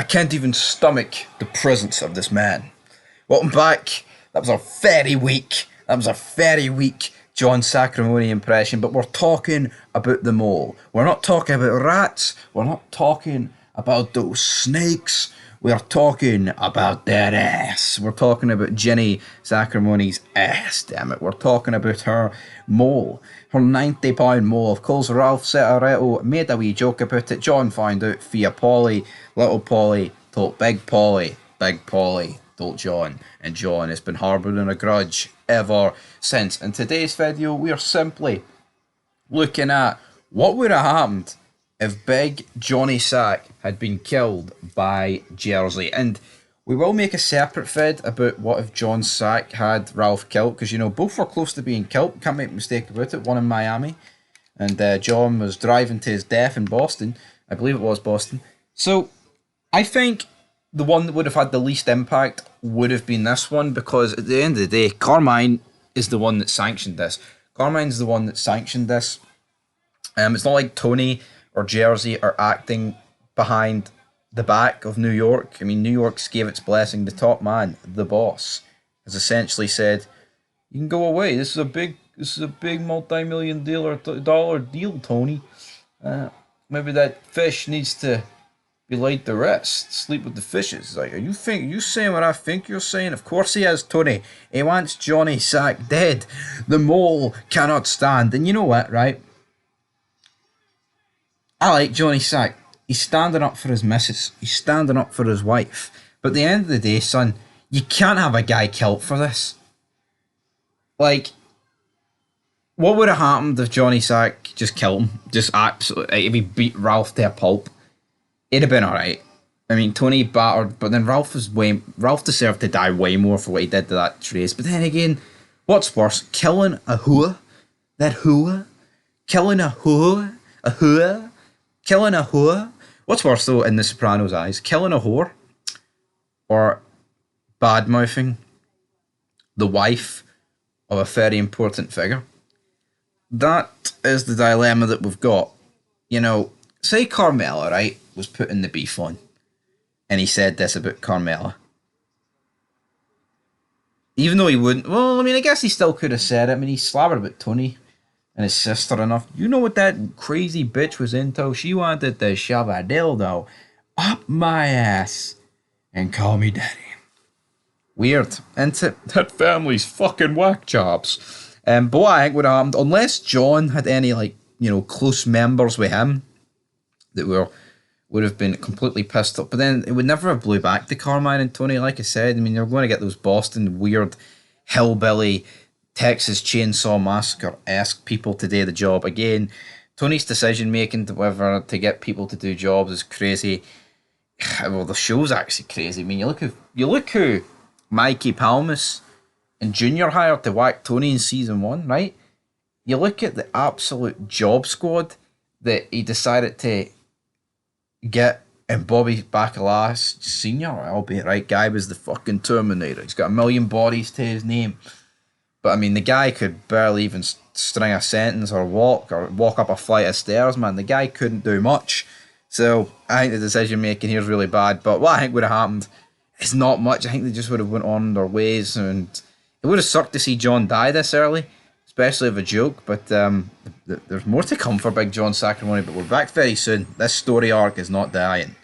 can't even stomach the presence of this man. Welcome back. That was a very weak John Sacrimoni impression, but we're talking about the mole. We're not talking about rats. We're not talking about those snakes. We're talking about that ass. We're talking about Jenny Sacrimoni's ass, damn it. We're talking about her mole. Her 90-pound mole. Of course, Ralph Setaretto made a wee joke about it. John found out via Polly. Little Polly told Big Polly. Big Polly told John. And John has been harbouring a grudge ever since. In today's video, we are simply looking at what would have happened if Big Johnny Sack had been killed by Jersey. And we will make a separate vid about what if John Sack had Ralph killed, because, you know, both were close to being killed, can't make a mistake about it, one in Miami, and John was driving to his death in Boston, I believe it was Boston. So, I think the one that would have had the least impact would have been this one, because at the end of the day, Carmine is the one that sanctioned this. Carmine's the one that sanctioned this. It's not like Tony or Jersey are acting behind the back of New York. I mean, New York's gave its blessing. The top man, the boss, has essentially said, "You can go away. This is a big multi-million dollar deal, Tony. Maybe that fish needs to be laid to rest. Sleep with the fishes." Like, are you saying what I think you're saying? Of course he is, Tony. He wants Johnny Sack dead. The mole cannot stand. And you know what, right? I like Johnny Sack. He's standing up for his missus. He's standing up for his wife. But at the end of the day, son, you can't have a guy killed for this. Like, what would have happened if Johnny Sack just killed him? Just absolutely, if he beat Ralph to a pulp, it'd have been alright. I mean, Tony battered, but then Ralph deserved to die way more for what he did to that Trace. But then again, what's worse, killing a whore? That whore? Killing a whore? A whore? Killing a whore? What's worse, though, in the Sopranos' eyes? Killing a whore? Or bad-mouthing the wife of a very important figure? That is the dilemma that we've got. You know, say Carmela, right, was putting the beef on, and he said this about Carmela. Even though he wouldn't, well, I mean, I guess he still could have said it. I mean, he slabbered about Tony and his sister enough. You know what that crazy bitch was into? She wanted to shove a dildo up my ass and call me daddy. Weird. Into that family's fucking whack jobs. But what I think would have happened, unless John had any, like, you know, close members with him that would have been completely pissed off. But then it would never have blew back to Carmine and Tony, like I said. I mean, you're going to get those Boston weird hillbilly Texas Chainsaw Massacre-esque people to do the job. Again, Tony's decision-making to whether to get people to do jobs is crazy. Well, the show's actually crazy. I mean, you look who Mikey Palmas and Junior hired to whack Tony in season 1, right? You look at the absolute job squad that he decided to get, and Bobby Bacala Sr., albeit, right, guy was the fucking Terminator. He's got a million bodies to his name. But, I mean, the guy could barely even string a sentence or walk up a flight of stairs, man. The guy couldn't do much. So, I think the decision-making here is really bad. But what I think would have happened is not much. I think they just would have went on their ways. And it would have sucked to see John die this early, especially of a joke. But there's more to come for Big John Sacrimoni. But we're back very soon. This story arc is not dying.